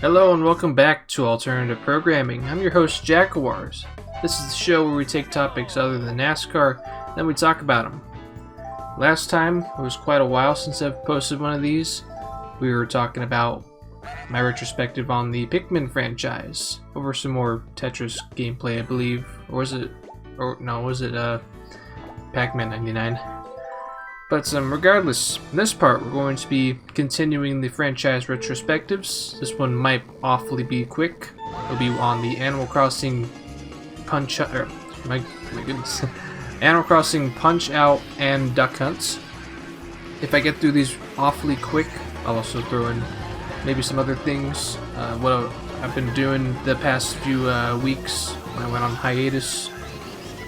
Hello and welcome back to Alternative Programming. I'm your host, Jackuwarz. This is the show where we take topics other than NASCAR, then we talk about them. Last time, it was quite a while since I've posted one of these. We were talking about my retrospective on the Pikmin franchise, over some more Tetris gameplay, I believe. Or was it Pac-Man 99? But regardless, in this part we're going to be continuing the franchise retrospectives. This one might awfully be quick. It'll be on the Animal Crossing my goodness. Animal Crossing Punch Out and Duck Hunts. If I get through these awfully quick, I'll also throw in maybe some other things. What I've been doing the past few weeks when I went on hiatus.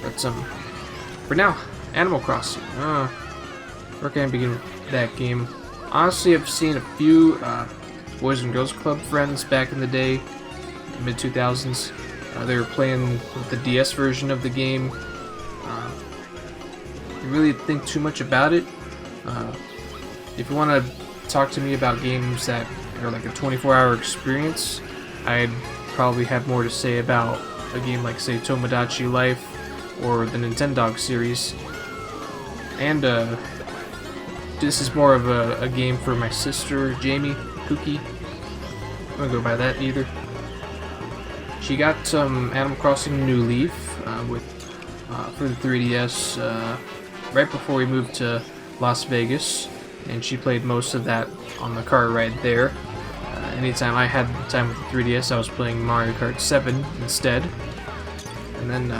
But for now, Animal Crossing. Where can I begin with that game? Honestly, I've seen a few Boys and Girls Club friends back in the day, mid-2000s. They were playing with the DS version of the game. Didn't really think too much about it. If you want to talk to me about games that are like a 24-hour experience, I'd probably have more to say about a game like, say, Tomodachi Life or the Nintendog series. And this is more of a game for my sister, Jamie, Cookie. I'm gonna go by that either. She got some Animal Crossing New Leaf for the 3DS right before we moved to Las Vegas, and she played most of that on the car ride there. Anytime I had time with the 3DS, I was playing Mario Kart 7 instead. And then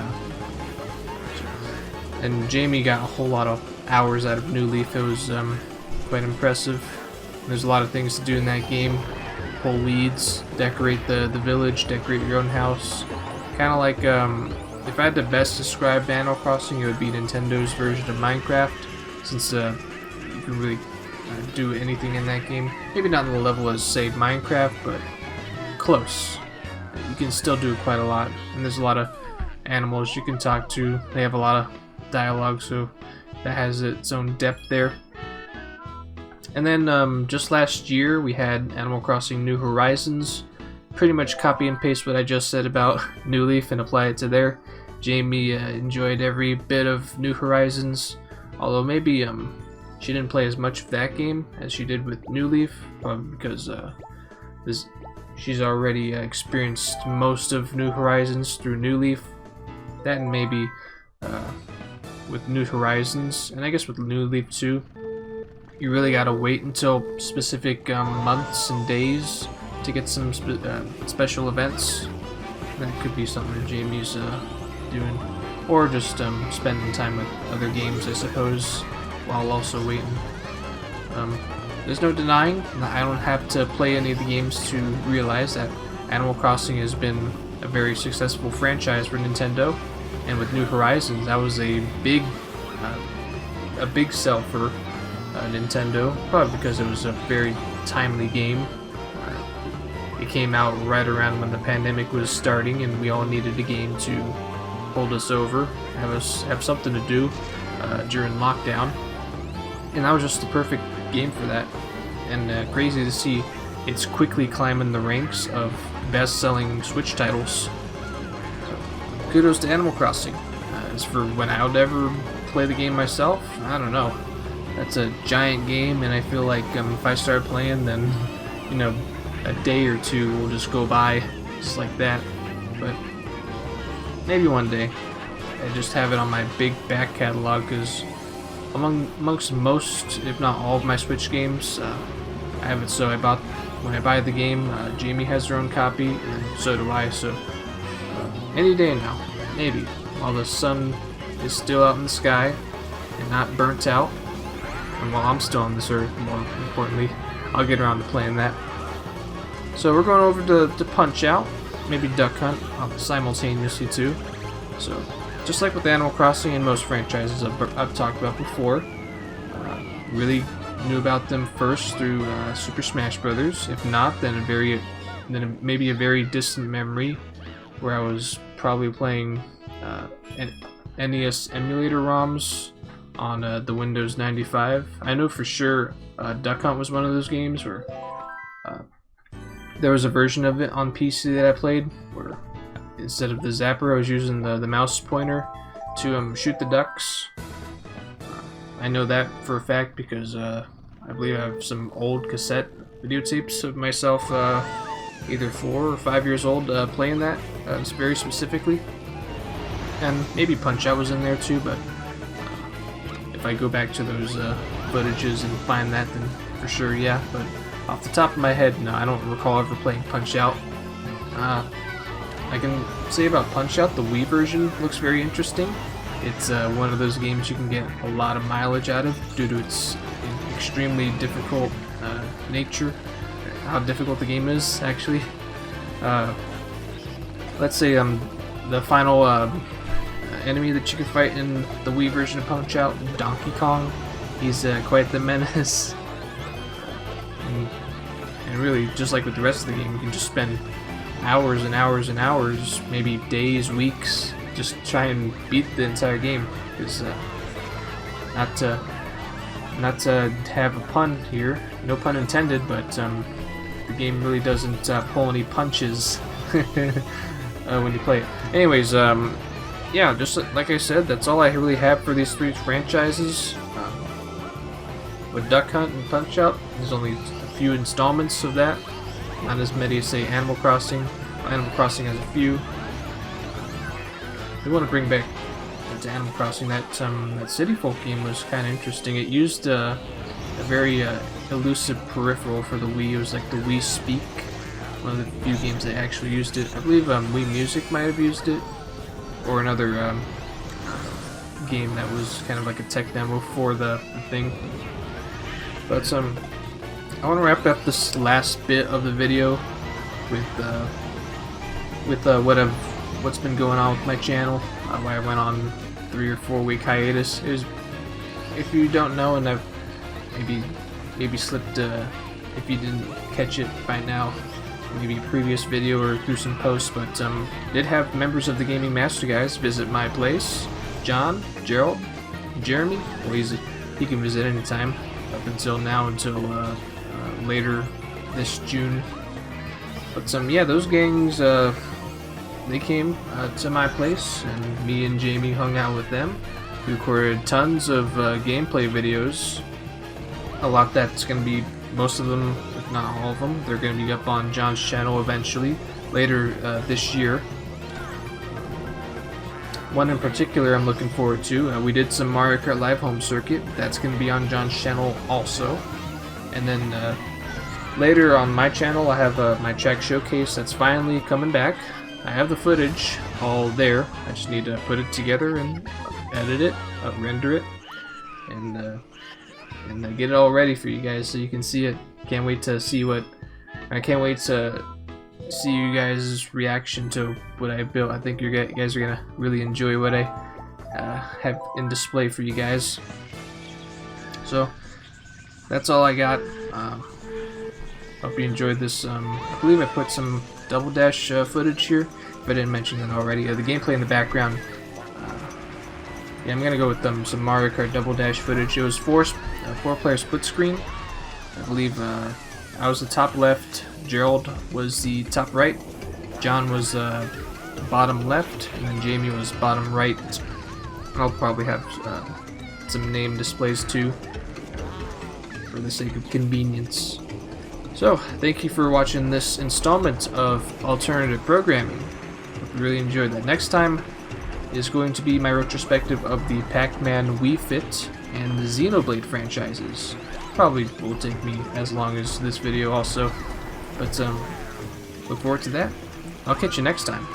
and Jamie got a whole lot of hours out of New Leaf. It was quite impressive. There's a lot of things to do in that game. Pull weeds, decorate the village, decorate your own house. Kind of like, if I had to best describe Animal Crossing, it would be Nintendo's version of Minecraft, since you can really do anything in that game. Maybe not on the level as, say, Minecraft, but close. You can still do quite a lot, and there's a lot of animals you can talk to. They have a lot of dialogue, so that has its own depth there. And then just last year we had Animal Crossing New Horizons. Pretty much copy and paste what I just said about New Leaf and apply it to there. Jamie enjoyed every bit of New Horizons, although maybe she didn't play as much of that game as she did with New Leaf, probably because she's already experienced most of New Horizons through New Leaf. That and maybe with New Horizons, and I guess with New Leaf too, you really gotta wait until specific months and days to get some special events. That could be something that Jamie's doing, or just spending time with other games, I suppose, while also waiting. There's no denying that I don't have to play any of the games to realize that Animal Crossing has been a very successful franchise for Nintendo. And with New Horizons, that was a big sell for Nintendo, probably because it was a very timely game. It came out right around when the pandemic was starting, and we all needed a game to hold us over, have something to do during lockdown. And that was just the perfect game for that. And crazy to see it's quickly climbing the ranks of best-selling Switch titles. Kudos to Animal Crossing. As for when I would ever play the game myself, I don't know. That's a giant game, and I feel like if I start playing, then a day or two will just go by just like that. But maybe one day I just have it on my big back catalog, because amongst most, if not all, of my Switch games, I have it so when I buy the game, Jamie has her own copy, and so do I. So any day now, maybe, while the sun is still out in the sky and not burnt out, and while I'm still on this earth, more importantly, I'll get around to playing that. So we're going over to Punch Out, maybe Duck Hunt simultaneously too. So just like with Animal Crossing and most franchises I've talked about before, really knew about them first through Super Smash Brothers. If not, then maybe a very distant memory where I was probably playing NES emulator ROMs on the Windows 95. I know for sure Duck Hunt was one of those games where There was a version of it on PC that I played where instead of the zapper, I was using the mouse pointer to shoot the ducks. I know that for a fact because I believe I have some old cassette videotapes of myself, either 4 or 5 years old, playing that very specifically. And maybe Punch-Out was in there too, but if I go back to those footages and find that, then for sure, yeah. But off the top of my head, no, I don't recall ever playing Punch-Out. I can say about Punch-Out, the Wii version looks very interesting. It's one of those games you can get a lot of mileage out of due to its extremely difficult nature, how difficult the game is, actually. Let's say the final enemy that you can fight in the Wii version of Punch-Out, Donkey Kong. He's quite the menace. And really, just like with the rest of the game, you can just spend hours and hours and hours, maybe days, weeks, just try and beat the entire game. Because not to have a pun here, no pun intended, but the game really doesn't pull any punches when you play it. Anyways, yeah, just like I said, that's all I really have for these 3 franchises. With Duck Hunt and Punch-Out, there's only a few installments of that. Not as many as, say, Animal Crossing. Animal Crossing has a few. They want to bring back to Animal Crossing that City Folk game was kind of interesting. It used a very elusive peripheral for the Wii. It was like the Wii Speak, one of the few games that actually used it. I believe Wii Music might have used it, or another game that was kind of like a tech demo for the thing. But I want to wrap up this last bit of the video with what's been going on with my channel. Why I went on 3 or 4 week hiatus. It was, if you don't know, and I've maybe slipped, if you didn't catch it by now, maybe a previous video or through some posts, but did have members of the Gaming Master Guys visit my place. John, Gerald, Jeremy. Well, he can visit anytime up until now, until later this June. But yeah, those gangs, they came to my place, and me and Jamie hung out with them. We recorded tons of gameplay videos. A lot that's going to be, most of them, if not all of them, they're going to be up on John's channel eventually, later this year. One in particular I'm looking forward to. We did some Mario Kart Live Home Circuit. That's going to be on John's channel also. And then later on my channel, I have my Czech Showcase that's finally coming back. I have the footage all there. I just need to put it together and edit it, render it, and get it all ready for you guys so you can see it. Can't wait to see I can't wait to see you guys' reaction to what I built. I think you guys are gonna really enjoy what I have in display for you guys. So that's all I got. Hope you enjoyed this. I believe I put some Double Dash footage here, if I didn't mention that already. The gameplay in the background. Yeah, I'm gonna go with some Mario Kart Double Dash footage. It was four-player split screen. I believe I was the top left, Gerald was the top right, John was bottom left, and then Jamie was bottom right. I'll probably have some name displays too, for the sake of convenience. So, thank you for watching this installment of Alternative Programming. Hope you really enjoyed that. Next time is going to be my retrospective of the Pac-Man Wii Fit and the Xenoblade franchises. Probably will take me as long as this video also, but look forward to that. I'll catch you next time.